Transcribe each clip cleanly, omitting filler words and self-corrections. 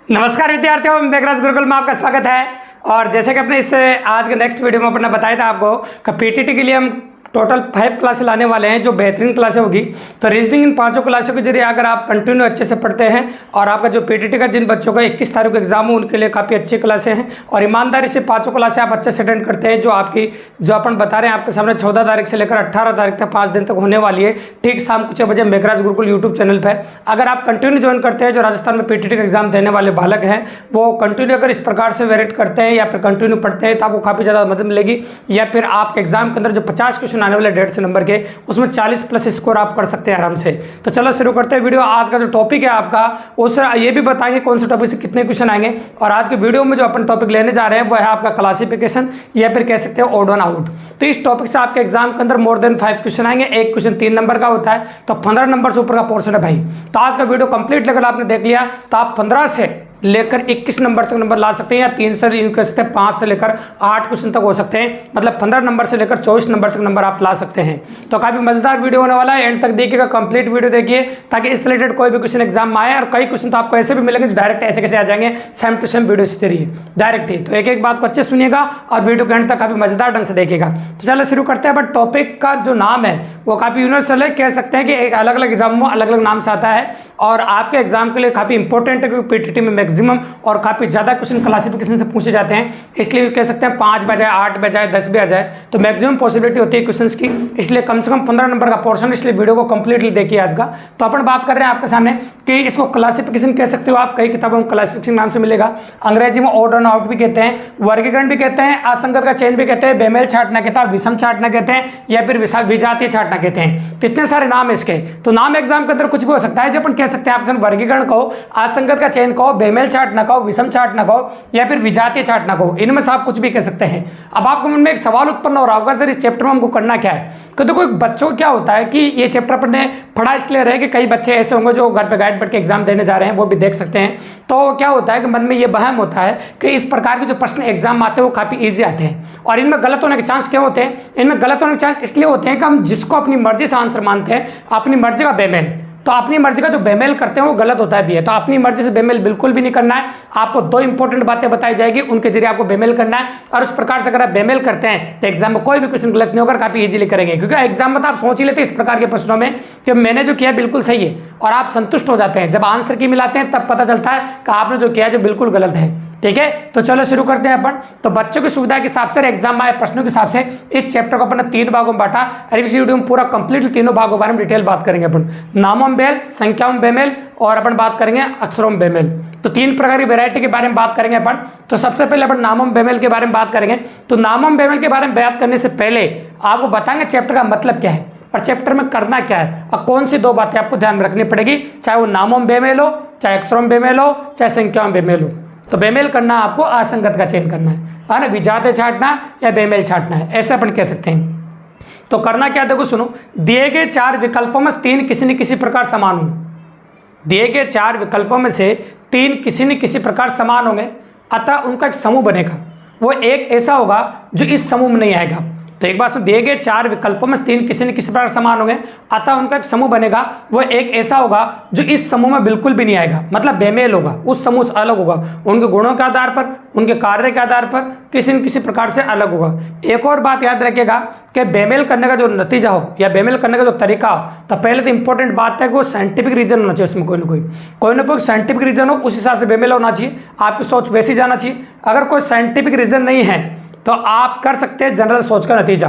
नमस्कार विद्यार्थियों, मेघराज गुरुकुल में आपका स्वागत है। और जैसे कि अपने इस आज के नेक्स्ट वीडियो में अपना बताया था आपको कि पीटीटी के लिए हम टोटल 5 क्लासेस लाने वाले हैं जो बेहतरीन क्लासें होगी। तो रीजनिंग इन 5 क्लासों के जरिए अगर आप कंटिन्यू अच्छे से पढ़ते हैं और आपका जो पीटीटी का जिन बच्चों का 21 तारीख को एग्जाम हो उनके लिए काफ़ी अच्छी क्लासें हैं और ईमानदारी से 5 क्लासें आप अच्छे से अटेंड करते हैं जो अपन बता रहे हैं आपके सामने 14 तारीख से लेकर 18 तारीख तक 5 दिन तक होने वाली है, ठीक शाम को 6 बजे मेघराज गुरुकुल यूट्यूब चैनल पर। अगर आप कंटिन्यू ज्वाइन करते हैं, जो राजस्थान में पीटीटी का एग्जाम देने वाले बालक हैं वो कंटिन्यू अगर इस प्रकार से वेट करते हैं या फिर कंटिन्यू पढ़ते हैं तो आपको काफ़ी ज़्यादा मदद मिलेगी। या फिर आपके एग्जाम के अंदर जो 50 क्वेश्चन आने वाले 150 नंबर के, उसमें 40+ स्कोर आप कर सकते हैं आराम से। तो चलो शुरू करते हैं वीडियो। आज का जो टॉपिक है आपका उस ये भी बताएंगे कौन से टॉपिक से कितने क्वेश्चन आएंगे। और आज के वीडियो में जो अपन टॉपिक लेने जा रहे हैं वो है आपका क्लासिफिकेशन या फिर कह सकते हैं ऑड वन आउट। तो इस टॉपिक से आपके एग्जाम के अंदर मोर देन 5 क्वेश्चन आएंगे। एक क्वेश्चन 3 नंबर का होता है, तो 15 नंबर से ऊपर का पोर्शन है भाई। तो आज का वीडियो कंप्लीट अगर आपने देख लिया तो आप 15 से लेकर 21 नंबर तक नंबर ला सकते हैं, या 3 से कह सकते हैं 5 से लेकर 8 क्वेश्चन तक हो सकते हैं। मतलब 15 नंबर से लेकर 24 नंबर तक नंबर आप ला सकते हैं। तो काफी मजेदार वीडियो होने वाला है, एंड तक देखिएगा, कंप्लीट वीडियो देखिए ताकि इस रिलेटेड कोई भी क्वेश्चन एग्जाम में आए। और कई क्वेश्चन तो आपको ऐसे भी मिलेंगे जो डायरेक्ट ऐसे कैसे आ जाएंगे, सेम टू सेम वीडियो से जरिए डायरेक्ट ही। तो एक एक बात को अच्छे सुनिएगा और वीडियो के एंड तक काफी मजेदार ढंग से देखिएगा। तो चलो शुरू करते हैं। बट टॉपिक का जो नाम है वो काफी यूनिवर्सल है, कह सकते हैं कि एक अलग अलग एग्जाम में अलग अलग नाम से आता है और आपके एग्जाम के लिए काफी इंपॉर्टेंट है, क्योंकि पीटीटी में मैक्सिमम और काफी ज्यादा क्वेश्चन क्लासिफिकेशन से पूछे जाते हैं। इसलिए कह सकते हैं 5 बजाय 8 बजाय 10 भी आ जाए तो मैक्सिमम पॉसिबिलिटी होती है क्वेश्चंस की। इसलिए कम से कम 15 नंबर का पोर्शन, इसलिए वीडियो को कंप्लीटली देखिए आज का। तो अपन बात कर रहे हैं आपके सामने कि इसको क्लासिफिकेशन कह सकते हो आप, कई किताबों में क्लासिफिकेशन नाम से मिलेगा। अंग्रेजी में ऑड एंड आउट भी कहते हैं, वर्गीकरण भी कहते हैं, असंगत का चयन भी कहते हैं, बेमेल छांटना कहता है, विषम छांटना कहते हैं, या फिर विजातीय छांटना कहते हैं। तो इतने सारे नाम इसके। तो नाम एग्जाम के अंदर कुछ भी हो सकता है, जो अपन कह सकते हैं आप वर्गीकरण कहो, असंगत का चयन कहो, बेमेल छांटना कहो, विषम छांटना कहो, या फिर विजातीय छांटना कहो, इनमें से आप कुछ भी कह सकते हैं। अब आपको मन में एक सवाल उत्पन्न हो रहा होगा, सर इस चैप्टर में हमको करना क्या है। तो देखो बच्चों को क्या होता है कि ये चैप्टर अपन ने पढ़ा इसलिए रहे कि कई बच्चे ऐसे होंगे जो घर पे गाइड पढ़ के एग्जाम देने जा रहे हैं, वो भी देख सकते हैं। तो क्या होता है कि मन में ये वहम होता है कि इस प्रकार के जो प्रश्न एग्जाम आते हैं वो काफी ईजी आते हैं और इनमें गलत होने के चांस क्या होते हैं। इनमें गलत होने के चांस इसलिए होते हैं कि हम जिसको अपनी मर्जी से आंसर मानते हैं, अपनी मर्जी का बेमेल, तो अपनी मर्जी का जो बेमेल करते हैं वो गलत होता है भी है। तो अपनी मर्जी से बेमेल बिल्कुल भी नहीं करना है। आपको 2 इंपॉर्टेंट बातें बताई जाएगी, उनके जरिए आपको बेमेल करना है। और उस प्रकार से अगर आप बेमेल करते हैं तो एग्जाम में कोई भी क्वेश्चन गलत नहीं होगा, काफी इजीली करेंगे। क्योंकि एग्जाम में तो आप सोच ही लेते हैं इस प्रकार के प्रश्नों में कि मैंने जो किया बिल्कुल सही है, और आप संतुष्ट हो जाते हैं। जब आंसर की मिलाते हैं तब पता चलता है कि आपने जो किया है जो बिल्कुल गलत है। ठीक है, तो चलो शुरू करते हैं अपन। तो बच्चों की सुविधा के हिसाब से, एग्जाम में आए प्रश्नों के हिसाब से इस चैप्टर को अपन ने 3 भागों में बांटा और इस वीडियो में पूरा कंप्लीट तीनों भागों के बारे में डिटेल बात करेंगे अपन। नामों में बेमेल, संख्याओं में बेमेल और अपन बात करेंगे अक्षरों में बेमेल। तो 3 प्रकार की वैरायटी के बारे में बात करेंगे अपन। तो सबसे पहले अपन नामों में बेमेल के बारे में बात करेंगे। तो नामों में बेमेल के बारे में बात करने से पहले आपको बताएंगे चैप्टर का मतलब क्या है और चैप्टर में करना क्या है और कौन सी 2 बातें आपको ध्यान में रखनी पड़ेगी, चाहे वो नामों में बेमेल हो, चाहे अक्षरों में बेमेल हो, चाहे संख्याओं में बेमेल हो। तो बेमेल करना आपको असंगत का चयन करना है ना, विजातीय छांटना या बेमेल छांटना है, ऐसे अपन कह सकते हैं। तो करना क्या, देखो सुनो, दिए गए 4 विकल्पों में 3 किसी न किसी प्रकार समान होंगे। दिए गए 4 विकल्पों में से 3 किसी न किसी प्रकार समान होंगे, अतः उनका एक समूह बनेगा। वो एक ऐसा होगा जो इस समूह में नहीं आएगा। तो एक बात सुन, दिए गए 4 विकल्पों में 3 किसी न किसी प्रकार समान होंगे, अतः उनका एक समूह बनेगा। वो एक ऐसा होगा जो इस समूह में बिल्कुल भी नहीं आएगा, मतलब बेमेल होगा, उस समूह से अलग होगा, उनके गुणों के आधार पर, उनके कार्य के आधार पर किसी न किसी प्रकार से अलग होगा। एक और बात याद रखिएगा कि बेमेल करने का जो नतीजा हो या बेमेल करने का जो तरीका हो, तो पहले तो इंपॉर्टेंट बात है कि वो साइंटिफिक रीजन होना चाहिए, उसमें कोई ना कोई साइंटिफिक रीजन हो, उस हिसाब से बेमेल होना चाहिए। आपकी सोच वैसी जाना चाहिए। अगर कोई साइंटिफिक रीजन नहीं है तो आप कर सकते हैं जनरल सोच का नतीजा।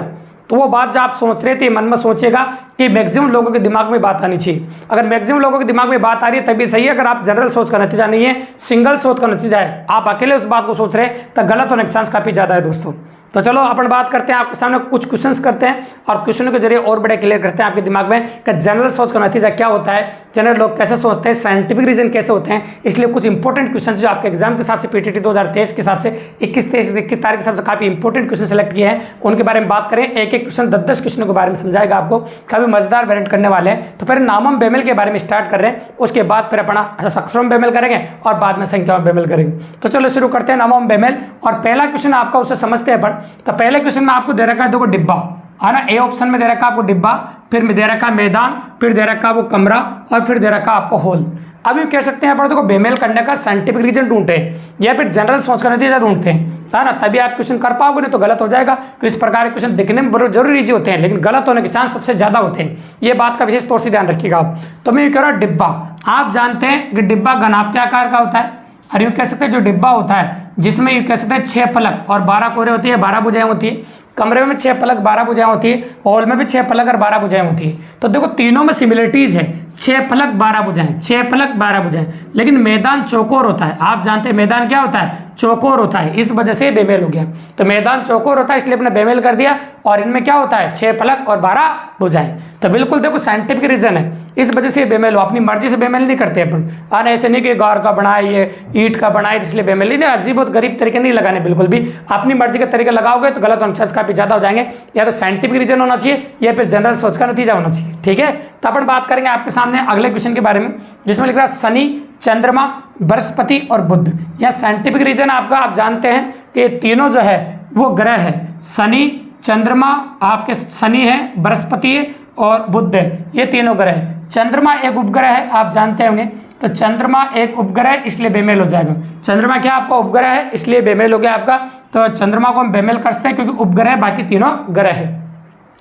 तो वो बात जो आप सोच रहे थे मन में सोचेगा कि मैक्सिमम लोगों के दिमाग में बात आनी चाहिए। अगर मैक्सिमम लोगों के दिमाग में बात आ रही है तभी सही है। अगर आप जनरल सोच का नतीजा नहीं है, सिंगल सोच का नतीजा है, आप अकेले उस बात को सोच रहे हैं, तो गलत होने के चांस काफी ज्यादा है दोस्तों। तो चलो अपन बात करते हैं, आपके सामने कुछ क्वेश्चंस करते हैं और क्वेश्चनों के जरिए और बड़े क्लियर करते हैं आपके दिमाग में कि जनरल सोच का नतीजा क्या होता है, जनरल लोग कैसे सोचते हैं, साइंटिफिक रीजन कैसे होते हैं। इसलिए कुछ इंपॉर्टेंट क्वेश्चन जो आपके एग्जाम के हिसाब से पीटीटी 2023 के हिसाब से 21 तारीख के हिसाब से काफी इंपॉर्टेंट क्वेश्चन सेलेक्ट किए हैं, उनके बारे में बात करें। एक एक क्वेश्चन 10-10 क्वेश्चनों के बारे में समझाएगा आपको, काफी मजेदार वेरिएंट करने वाले हैं। तो पहले नामों में बेमेल के बारे में स्टार्ट कर रहे हैं, उसके बाद फिर अपना अक्षरों में बेमेल करेंगे और बाद में संख्याओं में बेमेल करेंगे। तो चलो शुरू करते हैं नामों में बेमेल। और पहला क्वेश्चन आपका उससे समझते हैं अपन। तो पहले क्वेश्चन में आपको दे रखा है देखो डिब्बा, है ना। ए ऑप्शन में दे रखा है आपको डिब्बा, फिर में दे रखा है मैदान, फिर दे रखा है आपको कमरा और फिर दे रखा है आपको हॉल। अब ये कह सकते हैं अपन देखो बेमेल करने का साइंटिफिक रीजन ढूंढते हैं या फिर जनरल सोच का नतीजा ढूंढते हैं, है ना, तभी आप क्वेश्चन कर पाओगे, नहीं तो गलत हो जाएगा। तो इस प्रकार के क्वेश्चन दिखने में बड़े जरूर इजी होते हैं लेकिन गलत होने के चांस सबसे ज्यादा होते हैं, ये बात का विशेष तौर से ध्यान रखिएगा आप। तो मैं ये कह रहा हूँ डिब्बा, आप जानते हैं कि डिब्बा घनाभ आकार का होता है, और यूँ कह सकते हैं जो डिब्बा होता है जिसमें यूँ कह सकते हैं 6 पलक और 12 कोरे होती है, 12 भुजाएं होती है, कमरे में 6 पलक 12 भुजाएं होती है, हॉल में भी 6 पलक और 12 भुजाएं होती है। तो देखो तीनों में सिमिलरिटीज है, 6 पलक 12 भुजाएं, 6 पलक 12 भुजाएं, लेकिन मैदान चौकोर होता है। आप जानते हैं मैदान क्या होता है, चौकोर होता है, इस वजह से बेमेल हो गया। तो मैदान चौकोर होता है इसलिए अपने बेमेल कर दिया, और इनमें क्या होता है 6 पलक और 12 भुजाएं। तो बिल्कुल देखो साइंटिफिक रीजन है, इस वजह से बेमेल हो, अपनी मर्जी से बेमेल नहीं करते अपन। आना ऐसे नहीं कि गार का बनाए ये ईंट का बनाए इसलिए बेमेल नहीं, अजीब बहुत गरीब तरीके नहीं लगाने, बिल्कुल भी अपनी मर्जी के तरीके लगाओगे तो गलत होने काफी ज्यादा हो जाएंगे। या तो साइंटिफिक रीजन होना चाहिए या फिर जनरल सोच का नतीजा होना चाहिए, ठीक है। तो अपन बात करेंगे आपके सामने अगले क्वेश्चन के बारे में जिसमें लिख रहा है शनि, चंद्रमा, बृहस्पति और बुध। यह साइंटिफिक रीजन आपका, आप जानते हैं कि तीनों जो है वो ग्रह है, शनि, चंद्रमा, आपके शनि है, बृहस्पति है और बुध है, ये तीनों ग्रह है। चंद्रमा एक उपग्रह है, आप जानते होंगे, तो चंद्रमा एक उपग्रह है इसलिए बेमेल हो जाएगा। चंद्रमा क्या आपका उपग्रह है इसलिए बेमेल हो गया आपका, तो चंद्रमा को हम बेमेल करते हैं क्योंकि उपग्रह है, बाकी तीनों ग्रह है,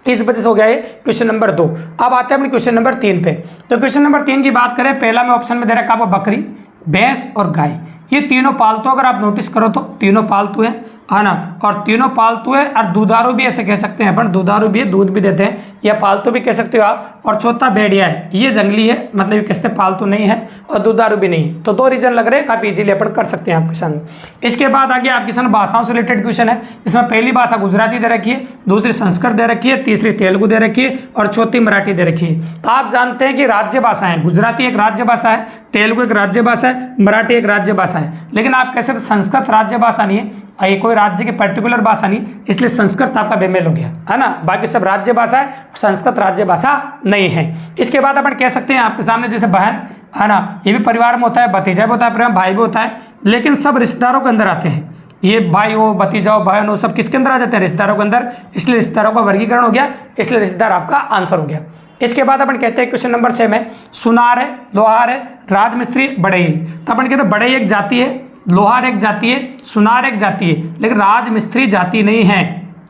इस वजह से हो गया ये क्वेश्चन नंबर 2। अब आते हैं अपने क्वेश्चन नंबर 3 पे। तो क्वेश्चन नंबर 3 की बात करें, पहला में ऑप्शन में दे रखा है आपको बकरी, भैंस और गाय, ये तीनों पालतू, अगर आप नोटिस करो तो तीनों पालतू है ना, और तीनों पालतू है और दुधारू भी ऐसे कह सकते हैं अपन, दुधारू भी है, दूध भी देते हैं, या पालतू भी कह सकते हो आप। और चौथा भेड़िया है, ये जंगली है, मतलब ये कहते हैं पालतू नहीं है और दुधारू भी नहीं है। तो 2 रीजन लग रहे हैं, काफी इजीली अपन कर सकते हैं आपके सामने। इसके बाद आगे आपके सामने भाषाओं से रिलेटेड क्वेश्चन है, जिसमें पहली भाषा गुजराती दे रखी है, दूसरी संस्कृत दे रखी है, तीसरी तेलुगु दे रखी है और चौथी मराठी दे रखी है। तो आप जानते हैं कि राज्य भाषा है, गुजराती एक राज्य भाषा है, तेलुगु एक राज्य भाषा है, मराठी एक राज्य भाषा है, लेकिन आप कह सकते संस्कृत राज्य भाषा नहीं है, ये कोई राज्य की पर्टिकुलर भाषा नहीं, इसलिए संस्कृत आपका बेमेल हो गया, है ना। बाकी सब राज्य भाषा है, संस्कृत राज्य भाषा नहीं है। इसके बाद अपन कह सकते हैं आपके सामने जैसे बहन, है ना, ये भी परिवार में होता है, भतीजा भी होता है, भाई भी होता है, लेकिन सब रिश्तेदारों के अंदर आते हैं। ये भाई हो, भतीजा हो, बहन हो, सब किसके अंदर आ जाते हैं, रिश्तेदारों के अंदर, इसलिए रिश्तेदारों का वर्गीकरण हो गया, इसलिए रिश्तेदार आपका आंसर हो गया। इसके बाद अपन कहते हैं क्वेश्चन नंबर 6 में सुनार है, लोहार है, राजमिस्त्री, बढ़ई। तो अपन कहते हैं बढ़ई एक जाति है, लोहार एक जाति है, सुनार एक जाति है, लेकिन राजमिस्त्री जाति नहीं है।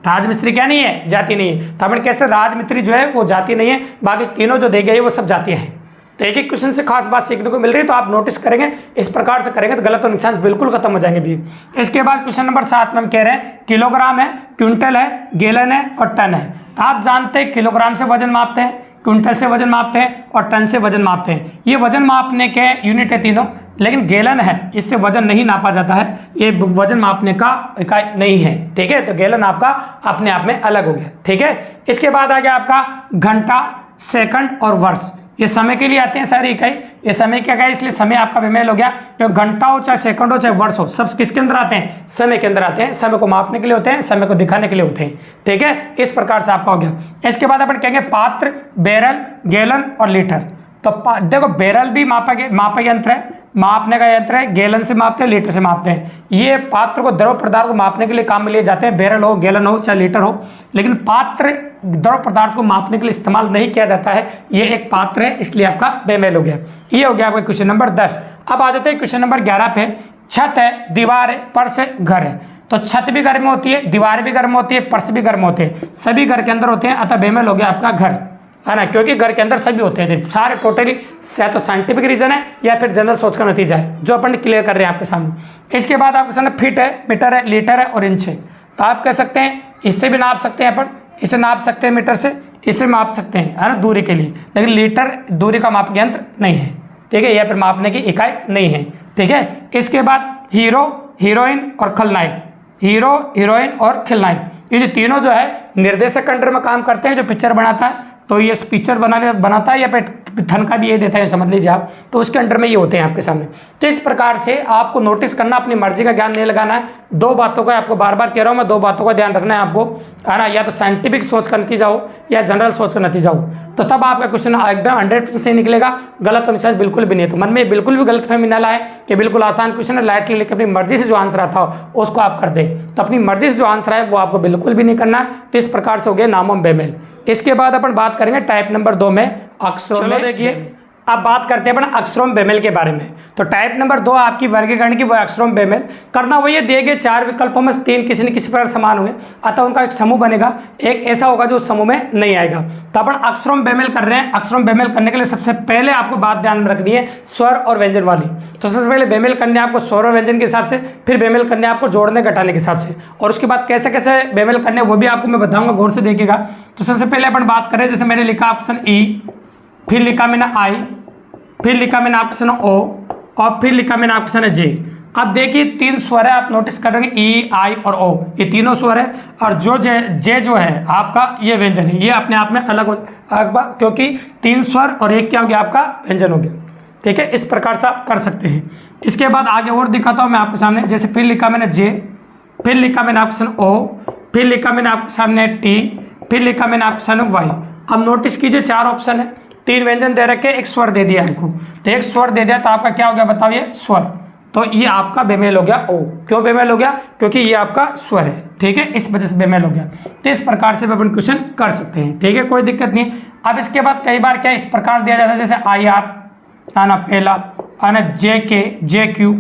राजमिस्त्री क्या नहीं है, जाति नहीं है। तो अपन कैसे राजमिस्त्री जो है वो जाति नहीं है, बाकी तीनों जो दे गए वो सब जातियां हैं। तो एक एक क्वेश्चन से खास बात सीखने को मिल रही है, तो आप नोटिस करेंगे, इस प्रकार से करेंगे तो गलत होने के चांस बिल्कुल खत्म हो जाएंगे भी। इसके बाद क्वेश्चन नंबर 7 में हम कह रहे हैं किलोग्राम है, क्विंटल है, गैलन है और टन है। तो आप जानते हैं किलोग्राम से वजन मापते हैं, क्विंटल से वजन मापते हैं और टन से वजन मापते हैं। ये वजन मापने के यूनिट है तीनों, लेकिन गैलन है, इससे वजन नहीं नापा जाता है, ये वजन मापने का इकाई नहीं है, ठीक है। तो गैलन आपका अपने आप में अलग हो गया, ठीक है। इसके बाद आ गया आपका घंटा, सेकंड और वर्ष, ये समय के लिए आते हैं सारी इकाई, ये समय क्या है, इसलिए समय आपका बेमेल हो गया। तो घंटा हो, चाहे सेकंड हो, चाहे वर्ष हो, सब किसके अंदर आते हैं, समय के अंदर आते हैं, समय को मापने के लिए होते हैं, समय को दिखाने के लिए होते हैं, ठीक है। इस प्रकार से आपका हो गया। इसके बाद अपन कहेंगे पात्र, बैरल, गैलन और लीटर। तो देखो बैरल भी मापा यंत्र है, मापने का यंत्र है, गैलन से मापते हैं, लीटर से मापते हैं। ये पात्र को, द्रव पदार्थ को मापने के लिए काम में लिए जाते हैं, बैरल हो, गैलन हो, चाहे लीटर हो, लेकिन पात्र द्रव पदार्थ को मापने के लिए इस्तेमाल नहीं किया जाता है। ये एक पात्र है, इसलिए आपका बेमेल हो गया। ये हो गया आपका क्वेश्चन नंबर 10। अब आ जाते हैं क्वेश्चन नंबर 11 पे। छत है, दीवार है, फर्श है, घर है। तो छत भी घर में होती है, दीवार भी घर में होती है, फर्श भी घर में होते हैं, सभी घर के अंदर होते हैं, अतः बेमेल हो गया आपका घर, है ना, क्योंकि घर के अंदर सभी होते हैं सारे टोटली। या तो साइंटिफिक रीजन है या फिर जनरल सोच का नतीजा है, जो अपन क्लियर कर रहे हैं आपके सामने। इसके बाद आपके सामने फीट है, मीटर है, लीटर है और इंच है। तो आप कह सकते हैं इससे भी नाप सकते हैं अपन, इसे नाप सकते हैं मीटर से, इसे माप सकते हैं, है ना, दूरी के लिए, लेकिन लीटर दूरी का माप यंत्र नहीं है, ठीक है, या फिर मापने की इकाई नहीं है, ठीक है। इसके बाद हीरो, हीरोइन और खलनायक, हीरो, हीरोइन और खलनायक, ये जो तीनों जो है निर्देशक के अंडर में काम करते हैं, जो पिक्चर बनाता है, तो ये पिक्चर बनाता है या फिर थन का भी ये देता है, समझ लीजिए आप, तो उसके अंडर में ये होते हैं आपके सामने। तो इस प्रकार से आपको नोटिस करना, अपनी मर्जी का ज्ञान नहीं लगाना है। 2 बातों का आपको बार बार कह रहा हूँ मैं, 2 बातों का ध्यान रखना है आपको, है ना, या तो साइंटिफिक सोच का नतीजा हो या जनरल सोच का नतीजा हो, तो तब आपका क्वेश्चन एकदम 100% सही निकलेगा, गलत होने से बिल्कुल भी नहीं। तो मन में बिल्कुल भी गलतफहमी ना लाए कि बिल्कुल आसान क्वेश्चन है, लाइटली लेकर अपनी मर्जी से जो आंसर आता हो उसको आप कर दे। तो अपनी मर्जी से जो आंसर है वो आपको बिल्कुल भी नहीं करना है। तो इस प्रकार से हो गया नामों बेमेल। इसके बाद अपन बात करेंगे टाइप नंबर 2 में अक्षरों में। देखिए अब बात करते हैं अपन अक्सरोम बेमेल के बारे में। तो टाइप नंबर 2 आपकी वर्गीकरण की वो अक्सरोम बेमेल। करना वो ये दिए गए 4 विकल्पों में 3 किसी न किसी प्रकार समान हुए, अतः उनका एक समूह बनेगा, एक ऐसा होगा जो उस समूह में नहीं आएगा। तो अपन अक्सरोम बेमेल कर रहे हैं। अक्सरोम बेमेल करने के लिए सबसे पहले आपको बात ध्यान में रखनी है स्वर और व्यंजन वाली। तो सबसे पहले बेमेल करने आपको स्वर और व्यंजन के हिसाब से, फिर बेमेल करने आपको जोड़ने घटाने के हिसाब से, और उसके बाद कैसे कैसे बेमेल करने वो भी आपको मैं बताऊंगा, गौर से देखिएगा। तो सबसे पहले अपन बात करें, जैसे मैंने लिखा ऑप्शन ई, फिर लिखा मैंने आई, फिर लिखा मैंने ऑप्शन ओ, और फिर लिखा मैंने ऑप्शन जे। अब देखिए 3 स्वर है, आप नोटिस करेंगे ई, आई और ओ, ये तीनों स्वर है, और जो जे जो है आपका ये व्यंजन है, ये अपने आप में अलग हो, क्योंकि 3 स्वर और एक क्या हो गया आपका व्यंजन हो गया। ठीक है, इस प्रकार से आप कर सकते हैं। इसके बाद आगे और दिखाता हूँ मैं आपके सामने, जैसे फिर लिखा मैंने जे, फिर लिखा मैंने ऑप्शन ओ, फिर लिखा मैंने आपके सामने टी, फिर लिखा मैंने आपके सामने वाई। अब नोटिस कीजिए 4 ऑप्शन है, 3 व्यंजन दे रखे, एक स्वर दे दिया आपको, तो एक स्वर दे दिया तो आपका क्या हो गया बताओ, ये स्वर। तो ये आपका बेमेल हो गया ओ। क्यों बेमेल हो गया? क्योंकि ये आपका स्वर है। ठीक है, इस वजह से बेमेल हो गया। तो इस प्रकार से अपन क्वेश्चन कर सकते हैं। ठीक है, कोई दिक्कत नहीं। अब इसके बाद कई बार क्या इस प्रकार दिया जाता है, जैसे आई आर आना पहला, आना जे के, जे क्यू,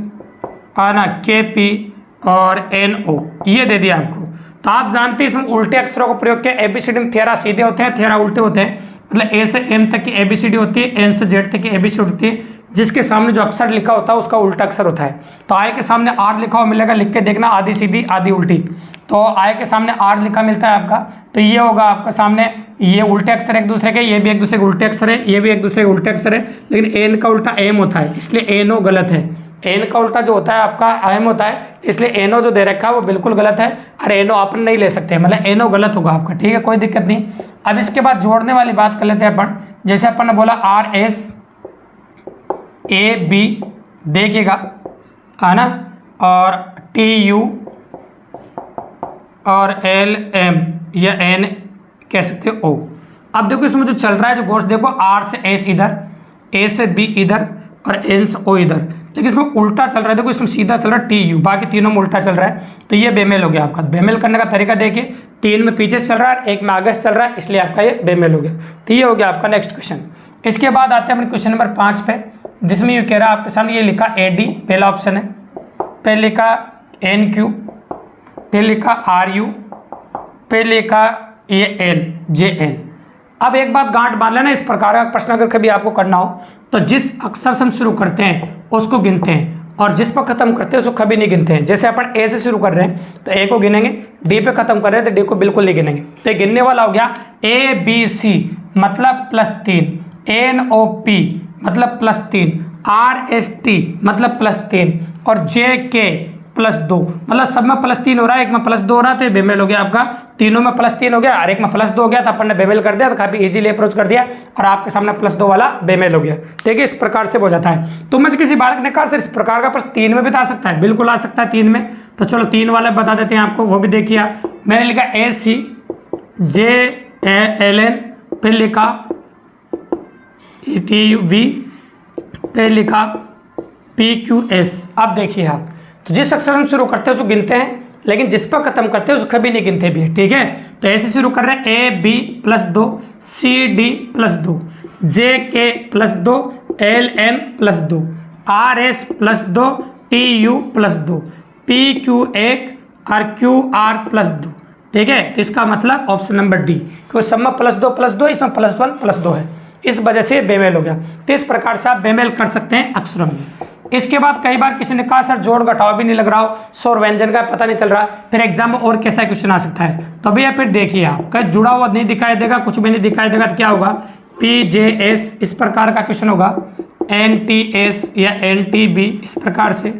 आना के पी और एन ओ, ये दे दिया आपको। तो आप जानते हैं इसमें उल्टे अक्षरों का प्रयोग किया। एबीसीडी में थेरा सीधे होते हैं, थेरा उल्टे होते हैं। मतलब ए से एम तक की एबीसीडी होती है, एन से जेड तक की एबीसीडी होती है, जिसके सामने जो अक्षर लिखा होता है उसका उल्टा अक्षर होता है। तो आई के सामने आर लिखा हुआ मिलेगा, लिख के देखना, आधी सीधी आधी उल्टी। तो आई के सामने आर लिखा मिलता है आपका, तो ये होगा आपका सामने, ये उल्टे अक्षर एक दूसरे के, ये भी एक दूसरे के उल्टे अक्षर है, ये भी एक दूसरे के उल्टे अक्षर है, लेकिन एन का उल्टा एम होता है, इसलिए एन ओ गलत है। एन का उल्टा जो होता है आपका एम होता है, इसलिए एनो जो दे रखा है वो बिल्कुल गलत है। अरे एनो अपन नहीं ले सकते, मतलब एनो गलत होगा आपका। ठीक है, कोई दिक्कत नहीं। अब इसके बाद जोड़ने वाली बात कर लेते हैं अपन। जैसे अपन ने बोला आर एस ए बी, देखिएगा है ना, और टी यू और एल एम या एन कह सकते हो ओ। अब देखो इसमें जो चल रहा है, जो गौर से देखो, आर से एस इधर, ए से बी इधर और एन से ओ इधर, लेकिन इसमें उल्टा चल रहा है। देखो इसमें सीधा चल रहा है टी यू, बाकी तीनों में उल्टा चल रहा है, तो ये बेमेल हो गया आपका। बेमेल करने का तरीका देखिए, 3 में पीछे चल रहा है, 1 में आगे चल रहा है, इसलिए आपका ये बेमेल हो गया। तो ये हो गया आपका नेक्स्ट क्वेश्चन। इसके बाद आते हैं अपने क्वेश्चन नंबर 5 पे, जिसमें ये कह रहा है आपके सामने, ये लिखा ए डी पहला ऑप्शन है, फिर लिखा एन क्यू, फिर लिखा आर यू, फिर लिखा ये एल जे एल। अब एक बात गांठ बांध लेना, इस प्रकार का प्रश्न अगर कभी आपको करना हो तो जिस अक्षर से हम शुरू करते हैं उसको गिनते हैं, और जिस पर खत्म करते हैं उसको कभी नहीं गिनते हैं। जैसे अपन ए से शुरू कर रहे हैं तो ए को गिनेंगे, डी पे खत्म कर रहे हैं तो डी को बिल्कुल नहीं गिनेंगे। तो ये गिनने वाला हो गया ए बी सी मतलब +3, एन ओ पी मतलब +3, आर एस टी मतलब +3, और जे के +2, मतलब सब में +3 हो रहा है, एक में +2 हो रहा है, तो बेमेल हो गया आपका। तीनों में +3 हो गया और एक में +2 हो गया, तो अपन ने बेमेल कर दिया, तो काफी इजीली अप्रोच कर दिया और आपके सामने +2 वाला बेमेल हो गया। ठीक है, इस प्रकार से हो जाता है। तो मुझे किसी बालक ने कहा सर इस प्रकार का प्रश्न 3 में भी आ सकता है, बिल्कुल आ सकता है 3 में। तो चलो 3 वाला बता देते हैं आपको, वो भी देखिए आप। मैंने लिखा ए सी जे एल एन, फिर लिखा टी यू वी, फिर लिखा पी क्यू एस। अब देखिए आप, तो जिस अक्षर हम शुरू करते हैं उसको गिनते हैं, लेकिन जिस पर खत्म करते हैं उसको कभी नहीं गिनते भी। ठीक है, तो ऐसे शुरू कर रहे हैं, A B +2, C D +2, J K +2, L M +2, R S +2, T U +2, P Q 1 और क्यू आर +2। ठीक है, तो इसका मतलब ऑप्शन नंबर डी, क्योंकि सब में +2 इसमें +1 +2 है, इस वजह से बेमेल हो गया। तो इस प्रकार से आप बेमेल कर सकते हैं अक्षरों में। इसके बाद कई बार किसी ने कहा सर जोड़ घटाव भी नहीं लग रहा हो, स्वर व्यंजन का पता नहीं चल रहा, फिर एग्जाम में और कैसा क्वेश्चन आ सकता है। तो भैया फिर देखिए आप, कहीं जुड़ा हुआ नहीं दिखाई देगा, कुछ भी नहीं दिखाई देगा, तो क्या होगा, पी जे एस इस प्रकार का क्वेश्चन होगा, एन टी एस या एन टी बी इस प्रकार से,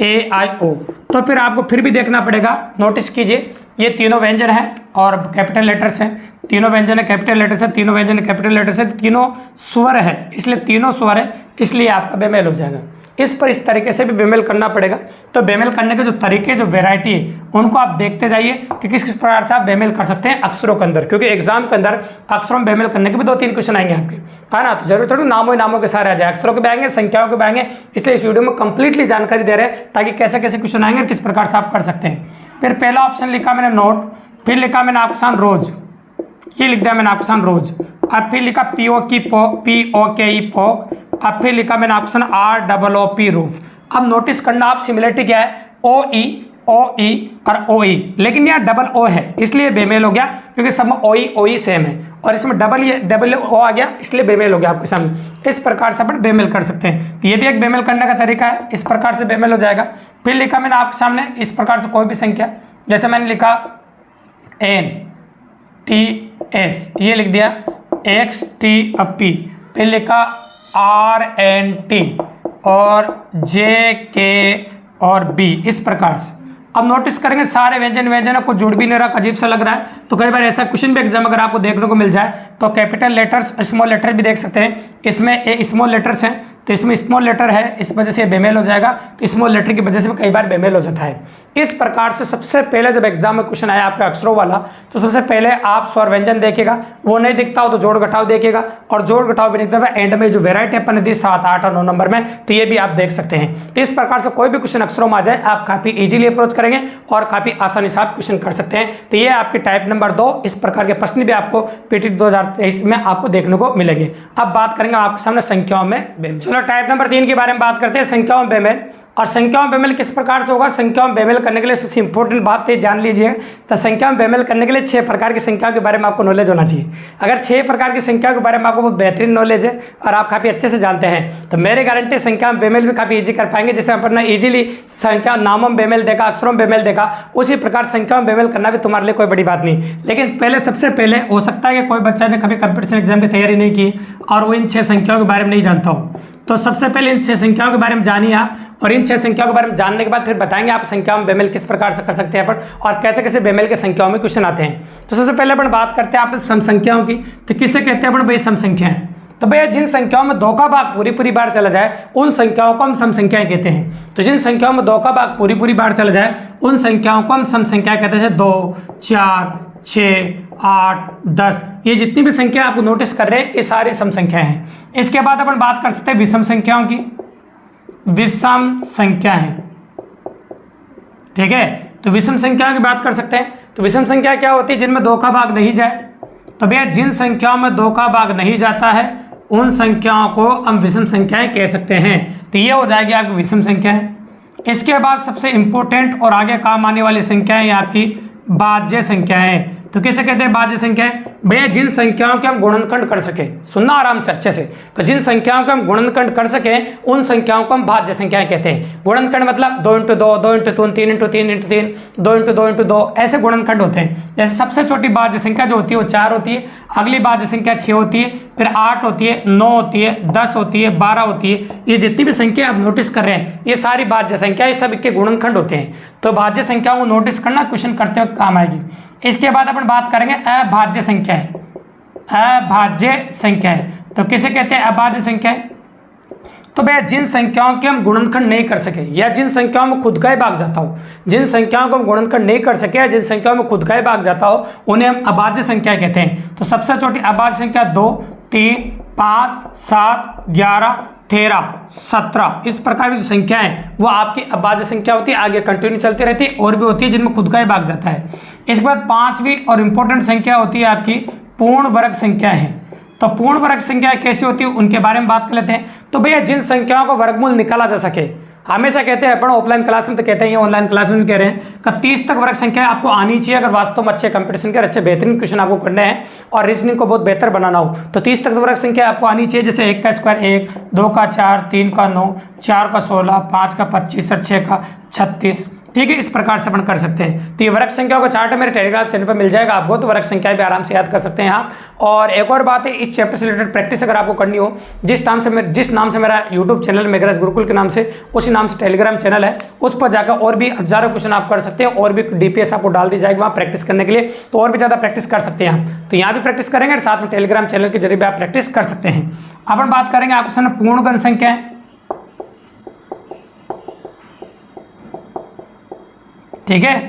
ए आई ओ। तो फिर आपको फिर भी देखना पड़ेगा। नोटिस कीजिए, ये तीनों व्यंजन है और कैपिटल लेटर्स हैं, तीनों व्यंजन है कैपिटल लेटर्स है, तीनों व्यंजन कैपिटल लेटर्स है, तीनों स्वर है, इसलिए तीनों स्वर है, इसलिए आपका बेमेल हो जाएगा। इस पर इस तरीके से भी बेमेल करना पड़ेगा। तो बेमेल करने के जो तरीके, जो वैरायटी है, उनको आप देखते जाइए कि किस किस प्रकार से आप बेमेल कर सकते हैं अक्षरों के अंदर, क्योंकि एग्जाम के अंदर अक्षरों में बेमेल करने के भी 2-3 क्वेश्चन आएंगे आपके, है ना। तो जरूर थोड़ी नामों के सारे आ जाए, अक्षरों के भी आएंगे, संख्याओं के भी आएंगे, इसलिए इस वीडियो में कंप्लीटली जानकारी दे रहे हैं ताकि कैसे कैसे क्वेश्चन आएंगे और किस प्रकार से आप कर सकते हैं। फिर पहला ऑप्शन लिखा मैंने नोट, फिर लिखा मैंने आपके सामने रोज, ये लिख दिया मैंने आपके सामने रोज, अब फिर लिखा पी ओ के ई पोक, अब फिर लिखा मैंने ऑप्शन ROOP रूफ। अब नोटिस करना आप सिमिलरिटी क्या है, OE और OE, लेकिन यहाँ डबल O है इसलिए बेमेल हो गया, क्योंकि सब में OE सेम है, और इसमें डबल O आ गया इसलिए बेमेल हो गया आपके सामने। इस प्रकार से अपन बेमेल कर सकते हैं, तो ये भी एक बेमेल करने का तरीका है, इस प्रकार से बेमेल हो जाएगा। फिर लिखा मैंने आपके सामने इस प्रकार से कोई भी संख्या, जैसे मैंने लिखा NTS, ये लिख दिया XTP, फिर लिखा RNT और JK और B, इस प्रकार से। अब नोटिस करेंगे सारे व्यंजन को जुड़ भी नहीं रहा, अजीब सा लग रहा है। तो कई बार ऐसा क्वेश्चन भी एग्जाम अगर आपको देखने को मिल जाए तो कैपिटल लेटर्स स्मॉल लेटर भी देख सकते हैं, इसमें स्मॉल लेटर्स हैं तो इसमें स्मॉल लेटर है, इस वजह से बेमेल हो जाएगा, तो स्मॉल लेटर की वजह से कई बार बेमेल हो जाता है। इस प्रकार से सबसे पहले जब एग्जाम में क्वेश्चन आया आपका अक्षरों वाला, तो सबसे पहले आप स्वर व्यंजन देखेगा, वो नहीं दिखता हो तो जोड़ घटाव देखेगा, और जोड़ घटाव भी दिखता था एंड में जो वेराइटी अपन दी 7, 8 और 9 नंबर में, तो ये भी आप देख सकते हैं। तो इस प्रकार से कोई भी क्वेश्चन अक्षरों में आ जाए आप काफी इजीली अप्रोच करेंगे और काफी आसानी से आप क्वेश्चन कर सकते हैं। तो ये आपकी टाइप नंबर 2, इस प्रकार के प्रश्न भी आपको PTT 2023 में आपको देखने को मिलेंगे। अब बात करेंगे आपके सामने संख्याओं में बेमेल। चलो टाइप नंबर 3 के बारे में बात करते हैं, संख्याओं में बेमेल। और संख्याओं में बेमेल किस प्रकार से होगा, संख्याओं में बेमेल करने के लिए सबसे इंपॉर्टेंट बात है जान लीजिए, तो संख्या में बेमेल करने के लिए 6 प्रकार की संख्याओं के बारे में आपको नॉलेज होना चाहिए। अगर 6 प्रकार की संख्याओं के बारे में आपको बहुत बेहतरीन नॉलेज है और आप काफ़ी अच्छे से जानते हैं, तो मेरी गारंटी संख्या में बेमेल भी काफ़ी ईजी कर पाएंगे। जैसे अपन ने ईजिली संख्या नामों में बेमेल देखा, अक्षरों में बेमेल देखा, उसी प्रकार संख्याओं में बेमेल करना भी तुम्हारे लिए कोई बड़ी बात नहीं। लेकिन पहले सबसे पहले हो सकता है कि कोई बच्चा ने कभी कंपटीशन एग्जाम की तैयारी नहीं की और वो इन 6 संख्याओं के बारे में नहीं जानता हो, तो सबसे पहले इन 6 संख्याओं के बारे में जानिए आप, और इन 6 संख्याओं के बारे में जानने के बाद फिर बताएंगे आप संख्याओं में बेमेल किस प्रकार से कर सकते हैं अपन, और कैसे कैसे बेमेल के संख्याओं में क्वेश्चन आते हैं। तो सबसे पहले अपन बात करते हैं आप सम संख्याओं की। तो किसे कहते हैं अपन भाई सम संख्याएं, तो भैया जिन संख्याओं में 2 का भाग पूरी बार चला जाए उन संख्याओं को हम सम संख्याएं कहते हैं। तो जिन संख्याओं में 2 का भाग पूरी बार चला जाए उन संख्याओं को हम सम संख्याएं कहते हैं। 2, 4, 6, 8, 10, ये जितनी भी संख्या आपको नोटिस कर रहे हैं ये सारी सम संख्याएं हैं। इसके बाद अपन बात कर सकते हैं विषम संख्याओं की। विषम संख्या है, ठीक है, तो विषम संख्याओं की बात कर सकते हैं। तो विषम संख्या क्या होती है, जिनमें 2 का भाग नहीं जाए। तो भैया जिन संख्याओं में 2 का भाग नहीं जाता है उन संख्याओं को हम विषम संख्याएं कह सकते हैं। तो ये हो जाएगी आपकी विषम संख्याएं। इसके बाद सबसे इंपॉर्टेंट और आगे काम आने वाली संख्याएं आपकी भाज्य संख्याएं। तो किसे कहते हैं भाज्य संख्याएं, भैया जिन संख्याओं के हम गुणनखंड कर सके, सुनना आराम से अच्छे से, तो जिन संख्याओं के हम गुणनखंड कर सके उन संख्याओं को हम भाज्य संख्याएं कहते हैं। गुणनखंड मतलब 2 × 2, 2 × 3, 3 × 3 × 3, 2 × 2 × 2, ऐसे गुणनखंड होते हैं। जैसे सबसे छोटी भाज्य संख्या जो होती है वो 4 होती है, अगली भाज्य संख्या 6 होती है, फिर 8 होती है, 9 होती है, 10 होती है, 12 होती है। ये जितनी भी संख्या आप नोटिस कर रहे हैं ये सारी भाज्य संख्या, ये सब इनके गुणनखंड होते हैं। तो भाज्य संख्याओं को नोटिस करना, क्वेश्चन करते वक्त काम आएगी। इसके बाद अपन बात करेंगे अभाज्य संख्या है। अभाज्य संख्या है तो किसे कहते हैं अभाज्य संख्या है, तो भैया जिन संख्याओं के हम गुणनखंड नहीं कर सके या जिन संख्याओं में खुद का ही भाग जाता हो, जिन संख्याओं को हम गुणनखंड नहीं कर सके या जिन संख्याओं में खुद का ही भाग जाता हो उन्हें हम अभाज्य संख्या कहते हैं। तो सबसे छोटी अभाज्य संख्या 2, 3, 5, 7, 11, 13, 17, इस प्रकार की जो संख्या है वो आपकी अभाज्य संख्या होती है। आगे कंटिन्यू चलती रहती है, और भी होती है जिनमें खुद का ही भाग जाता है। इसके बाद 5वीं और इंपॉर्टेंट संख्या होती है आपकी पूर्ण वर्ग संख्या है। तो पूर्ण वर्ग संख्या कैसी होती है उनके बारे में बात कर लेते हैं। तो भैया जिन संख्याओं का वर्गमूल निकाला जा सके, हमेशा कहते हैं अपन ऑफलाइन क्लास में तो कहते हैं, ऑनलाइन क्लास में भी कह रहे हैं कि 30 तक वर्ग संख्या आपको आनी चाहिए अगर वास्तव में अच्छे कंपटीशन के अच्छे बेहतरीन क्वेश्चन आपको करने हैं और रीजनिंग को बहुत बेहतर बनाना हो, तो 30 तक वर्ग संख्या आपको आनी चाहिए। जैसे 1 का स्क्वायर 1, 2 का 4, 3 का 9, 4 का 16, 5 का 25 और 6 का 36, ठीक है, इस प्रकार से अपन कर सकते हैं। तो ये वर्ग संख्याओं का चार्ट मेरे टेलीग्राम चैनल पर मिल जाएगा आपको, तो वर्ग संख्या भी आराम से याद कर सकते हैं आप। और एक और बात है, इस चैप्टर से रिलेटेड प्रैक्टिस अगर आपको करनी हो, जिस नाम से मेरा यूट्यूब चैनल मेघराज गुरुकुल के नाम से, उसी नाम से टेलीग्राम चैनल है, उस पर जाकर और भी हजारों क्वेश्चन आप कर सकते हैं, और भी DPS आपको डाल दी जाएगी वहाँ प्रैक्टिस करने के लिए, तो और भी ज़्यादा प्रैक्टिस कर सकते हैं आप। तो यहाँ भी प्रैक्टिस करेंगे और साथ में टेलीग्राम चैनल के जरिए भी आप प्रैक्टिस कर सकते हैं। अपन बात करेंगे आपके सामने पूर्णगण संख्या, ठीक है।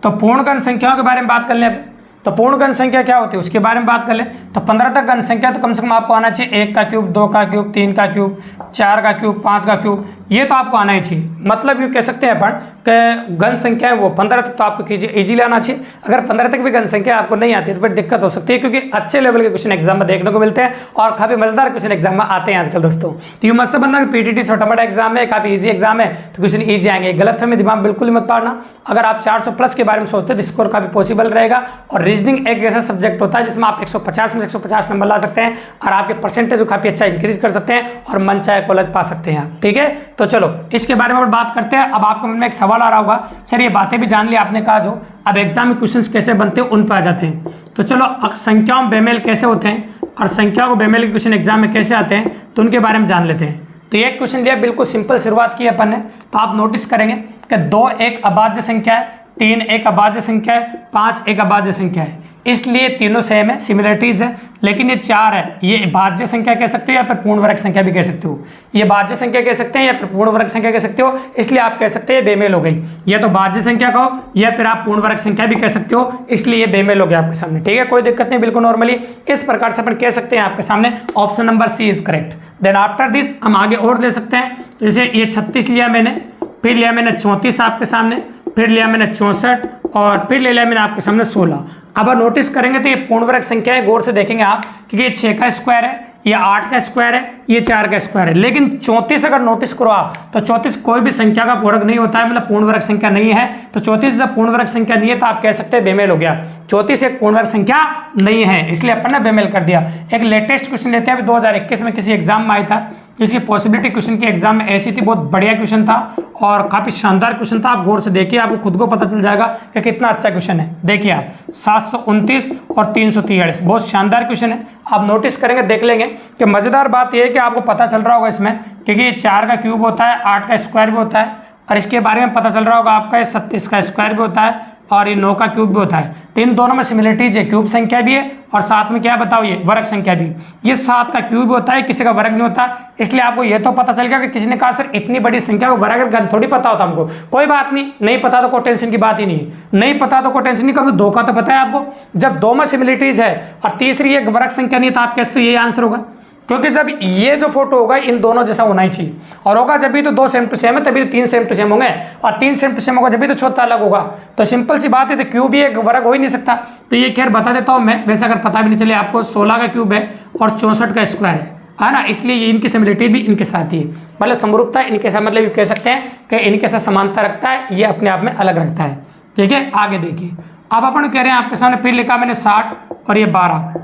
तो पूर्णगण संख्याओं के बारे में बात कर लें। तो पूर्णगण संख्या क्या होती है उसके बारे में बात कर ले। तो 15 तक गण संख्या तो कम से कम आपको आना चाहिए 1 का क्यूब, 2 का क्यूब, 3 का क्यूब, 4 का क्यूब, 5 का क्यूब, ये तो आपको आना ही चाहिए। मतलब ये कह सकते हैं अपन कि घन संख्या है वो 15 तक तो आपको इजीली आना चाहिए। अगर 15 तक भी घन संख्या आपको नहीं आती तो फिर दिक्कत हो सकती है, क्योंकि अच्छे लेवल के क्वेश्चन एग्जाम में देखने को मिलते हैं और काफी मजेदार क्वेश्चन एग्जाम में आते हैं आजकल दोस्तों। तो ये मत से बनना कि पीटीटी छोटा बड़ा एग्जाम है, काफी ईजी एग्जाम है तो क्वेश्चन ईजी आएंगे, गलत फहमी दिमाग बिल्कुल मत पाड़ना। अगर आप 400 प्लस के बारे में सोचते हैं तो स्कोर काफी पॉसिबल रहेगा। और रीजनिंग एक ऐसा सब्जेक्ट होता है जिसमें आप 150 में 150 नंबर ला सकते हैं और आपके परसेंटेज को काफी अच्छा इंक्रीज कर सकते हैं और मन चाहे कॉलेज पा सकते हैं आप। ठीक है, तो चलो इसके बारे में बात करते हैं। अब आपके मन में एक सवाल आ रहा होगा, सर ये बातें भी जान ली आपने कहा, जो अब एग्जाम में क्वेश्चंस कैसे बनते हैं उन पर आ जाते हैं। तो चलो संख्याओं में बेमेल कैसे होते हैं और संख्याओं को बेमेल के क्वेश्चन एग्जाम में कैसे आते हैं तो उनके बारे में जान लेते हैं। तो एक क्वेश्चन दिया, बिल्कुल सिंपल शुरुआत की अपन ने, तो आप नोटिस करेंगे कि 2 एक अभाज्य संख्या है, 3 एक अभाज्य संख्या है, 5 एक अभाज्य संख्या है, इसलिए तीनों सेम है, सिमिलरिटीज है। लेकिन ये 4 है, ये भाज्य संख्या कह सकते हो या फिर पूर्ण वर्ग संख्या भी कह सकते हो। ये भाज्य संख्या कह सकते हैं या फिर पूर्ण वर्ग संख्या कह सकते हो, इसलिए आप कह सकते हैं बेमेल हो गई। या तो भाज्य संख्या कहो या फिर आप पूर्ण वर्ग संख्या भी कह सकते हो, इसलिए ये बेमेल हो गया आपके सामने। ठीक है, कोई दिक्कत नहीं, बिल्कुल नॉर्मली इस प्रकार से अपन कह सकते हैं आपके सामने। Option number C is correct. Then after this हम आगे और ले सकते हैं, जैसे ये 36 लिया मैंने, फिर लिया मैंने 34 आपके सामने, फिर लिया मैंने 64 और फिर ले लिया मैंने आपके सामने 16। अब नोटिस करेंगे तो ये पूर्ण वर्ग संख्या है, गौर से देखेंगे आप, क्योंकि ये 6 का स्क्वायर है, ये 8 का स्क्वायर है, ये 4 का स्क्वायर है। लेकिन 34 अगर नोटिस करो आप तो 34 कोई भी संख्या का पूरक नहीं होता है, मतलब पूर्ण वर्ग संख्या नहीं है। तो 34 जब पूर्ण वर्ग संख्या नहीं है तो आप कह सकते हैं बेमेल हो गया। 34 एक पूर्ण वर्ग संख्या नहीं है, इसलिए अपन ने बेमेल कर दिया। एक लेटेस्ट क्वेश्चन लेते हैं, अभी 2021 में किसी एग्जाम में आया था, इसकी पॉसिबिलिटी क्वेश्चन के एग्जाम में ऐसी थी, बहुत बढ़िया क्वेश्चन था और काफी शानदार क्वेश्चन था। आप गौर से देखिए, आपको खुद को पता चल जाएगा कि कितना अच्छा क्वेश्चन है। देखिए आप 729 और 343, बहुत शानदार क्वेश्चन है। आप नोटिस करेंगे, देख लेंगे कि मजेदार बात यह है कि आपको पता चल रहा होगा इसमें, क्योंकि ये 4 का क्यूब होता है, 8 का स्क्वायर भी होता है और इसके बारे में पता चल रहा होगा आपका, 37 का स्क्वायर भी होता है और ये 9 का क्यूब भी होता है। तो इन दोनों में सिमिलरिटीज है, क्यूब संख्या भी है और साथ में क्या बताओ ये वर्ग संख्या भी। ये 7 का क्यूब होता है, किसी का वर्ग नहीं होता, इसलिए आपको ये तो पता चल गया कि किसी ने कहा सर इतनी बड़ी संख्या को वर्ग घन थोड़ी पता होता हमको। कोई बात नहीं, नहीं पता तो कोई टेंशन की बात ही नहीं है, नहीं पता तो कोई टेंशन नहीं, कभी 2 का तो पता है आपको। जब 2 में सिमिलरिटीज है और तीसरी एक वर्ग संख्या नहीं, तो आप कैसे, तो यही आंसर होगा, क्योंकि जब ये जो फोटो होगा इन दोनों जैसा होना ही चाहिए और होगा जब भी तो 2 सेम टू सेम है, तभी तो 3 सेम टू सेम होंगे और 3 सेम टू सेम होगा जब भी तो चौथा अलग होगा। तो सिंपल सी बात है, तो क्यूब भी एक वर्ग हो ही नहीं सकता। तो ये खैर बता देता हूं मैं, वैसे अगर पता भी नहीं चले आपको, 16 का क्यूब है और 64 का स्क्वायर है ना, इसलिए ये इनकी सिमिलरिटी भी इनके साथ ही है, मतलब समरूपता इनके साथ, मतलब ये कह सकते हैं कि इनके साथ समानता रखता है, ये अपने आप में अलग रखता है। ठीक है, आगे देखिए, अब अपन कह रहे हैं आपके सामने, फिर लिखा मैंने 60 और ये 12,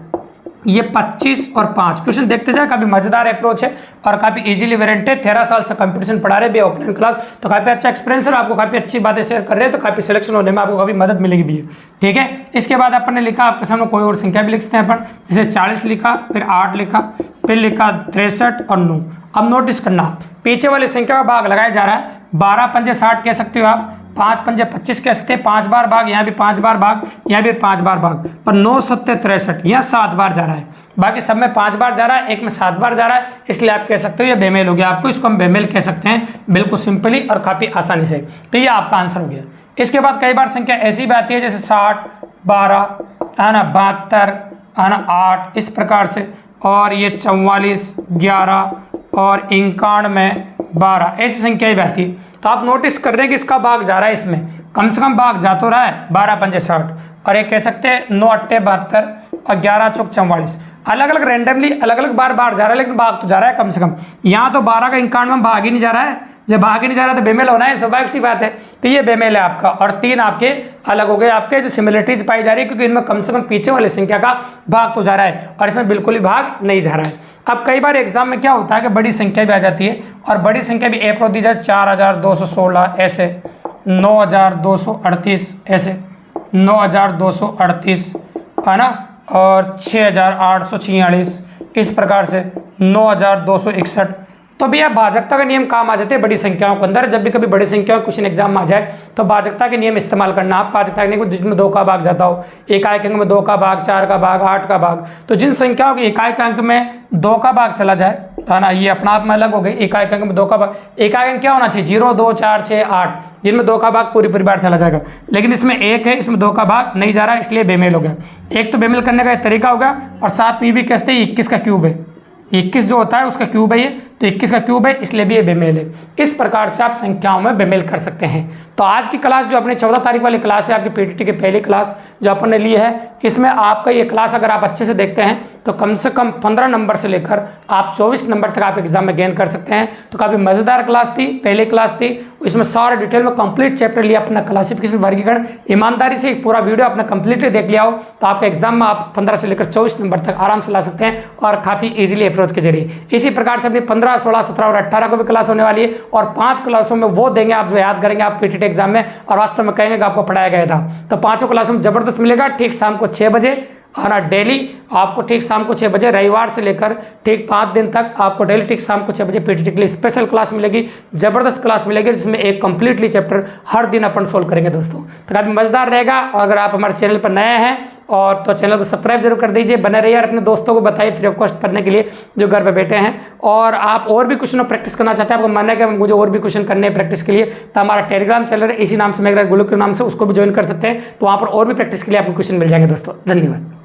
ये 25 और 5। क्वेश्चन देखते जाए, काफी मजेदार अप्रोच है और काफी इजीली वेरिएंट है। 13 साल से कंपटीशन पढ़ा रहे भी ऑफलाइन क्लास, तो काफी अच्छा एक्सपीरियंस है और आपको काफी अच्छी बातें शेयर कर रहे हैं, तो काफी सिलेक्शन होने में आपको काफी मदद मिलेगी भी है। ठीक है, इसके बाद अपन ने लिखा आपके सामने कोई और संख्या भी लिखते हैं अपन, जैसे 40 लिखा, फिर 8 लिखा, फिर लिखा 63 और 9। अब नोटिस करना, पीछे वाली संख्या का भाग लगाया जा रहा है, 12 पंजे 60 कह सकते हो आप, 5 पंजे 25 कह सकते हैं, 5 बार भाग, यहाँ भी 5 बार भाग, यहाँ भी 5 बार भाग, पर 9 सत्ते 63, यहाँ 7 बार जा रहा है, बाकी सब में 5 बार जा रहा है, एक में 7 बार जा रहा है, इसलिए आप कह सकते हो ये बेमेल हो गया। आपको इसको हम बेमेल कह सकते हैं, बिल्कुल सिंपली और काफी आसानी से। तो ये आपका आंसर हो गया। इसके बाद कई बार संख्या ऐसी भी आती है, जैसे 60, 12 है ना, 72 है ना, 8, इस प्रकार से, और ये 44, 11 और 91, 12, ऐसी संख्या भी आती है। तो आप नोटिस कर रहे हैं कि इसका भाग जा रहा है, इसमें कम से कम भाग जा तो रहा है, 12 पंजे 60 और एक कह सकते हैं 9 अट्टे 72 और 11 चौक 44, अलग अलग रैंडमली अलग अलग बार जा रहा है, लेकिन भाग तो जा रहा है कम से कम। यहाँ तो 12 का 91 में भाग ही नहीं जा रहा है, जब भाग ही नहीं जा रहा तो बेमेल होना है, स्वाभाविक सी बात है। तो ये बेमेल है आपका, और 3 आपके अलग हो गए, आपके जो सिमिलरिटीज पाई जा रही है, क्योंकि इनमें कम से कम पीछे वाली संख्या का भाग तो जा रहा है और इसमें बिल्कुल ही भाग नहीं जा रहा है। अब कई बार एग्जाम में क्या होता है कि बड़ी संख्या भी आ जाती है, और बड़ी संख्या भी अप्रोच दी जाए, 4216 ऐसे, 9238 ऐसे, 9238 है ना, और 6846 इस प्रकार से, 9261। तो भैया भाजकता का नियम काम आ जाते हैं बड़ी संख्याओं के अंदर। जब भी कभी बड़ी संख्याओं क्वेश्चन एग्जाम में आ जाए तो भाजकता के नियम इस्तेमाल करना। आप भाजकता के नियम जिसमें 2 का भाग जाता हो, इकाई अंक में 2 का भाग, 4 का भाग, 8 का भाग, तो जिन संख्याओं के इकाई अंक में 2 का भाग चला जाए, है ना, ये अपना आप में अलग हो गई। इकाई अंक में 2 का भाग, इकाई अंक क्या होना चाहिए, 0, 2, 4, 6, 8, जिनमें 2 का भाग पूरी बार चला जाएगा, लेकिन इसमें 1 है, इसमें 2 का भाग नहीं जा रहा है, इसलिए बेमेल हो गया। एक तो बेमेल करने का एक तरीका होगा, और साथ में भी कहते हैं 21 का क्यूब है, 21 जो होता है उसका क्यूब है ये, तो 21 का क्यूब है, इसलिए भी ये बेमेल है। इस प्रकार से आप संख्याओं में बेमेल कर सकते हैं। तो आज की क्लास जो अपने 14 तारीख वाली क्लास है, आपकी पीटीटी की पहली क्लास जो अपन ने ली है, इसमें आपका ये क्लास अगर आप अच्छे से देखते हैं तो कम से कम 15 नंबर से लेकर आप 24 नंबर तक आप एग्जाम में गेन कर सकते हैं। तो काफ़ी मज़ेदार क्लास थी, पहली क्लास थी, इसमें सारा डिटेल में कंप्लीट चैप्टर लिया, अपना क्लासिफिकेशन वर्गीकरण ईमानदारी से एक पूरा वीडियो अपना कंप्लीटली देख लिया हो तो आपके एग्जाम में आप 15 से लेकर 24 नंबर तक आराम से ला सकते हैं और काफ़ी इजीली अप्रोच के जरिए। इसी प्रकार से अपनी 15, 16, 17 और 18 को भी क्लास होने वाली है और 5 क्लासों में वो देंगे आप जो याद करेंगे आप पीटीटी एग्जाम में और वास्तव में कहेंगे कि आपको पढ़ाया गया था। तो 5 क्लासों में जबरदस्त मिलेगा, ठीक शाम को 6 बजे आना डेली आपको, ठीक शाम को 6 बजे रविवार से लेकर ठीक 5 दिन तक आपको डेली ठीक शाम को 6 बजे पीटीटी के लिए स्पेशल क्लास मिलेगी, जबरदस्त क्लास मिलेगी जिसमें एक कंप्लीटली चैप्टर हर दिन अपन सोल्व करेंगे दोस्तों। तो काफ़ी मज़ेदार रहेगा और अगर आप हमारे चैनल पर नए हैं और तो चैनल को सब्सक्राइब जरूर कर दीजिए, बने रहिए और अपने दोस्तों को बताइए फ्री ऑफ कॉस्ट पढ़ने के लिए जो घर पे बैठे हैं। और आप और भी क्वेश्चन प्रैक्टिस करना चाहते हैं, आपको मानना है कि मुझे और भी क्वेश्चन करने हैं प्रैक्टिस के लिए, तो हमारा टेलीग्राम चैनल है इसी नाम से, मेरा गुरु के नाम से, उसको भी ज्वाइन कर सकते हैं। तो वहाँ पर और भी प्रैक्टिस के लिए आपको क्वेश्चन मिल जाएंगे दोस्तों। धन्यवाद।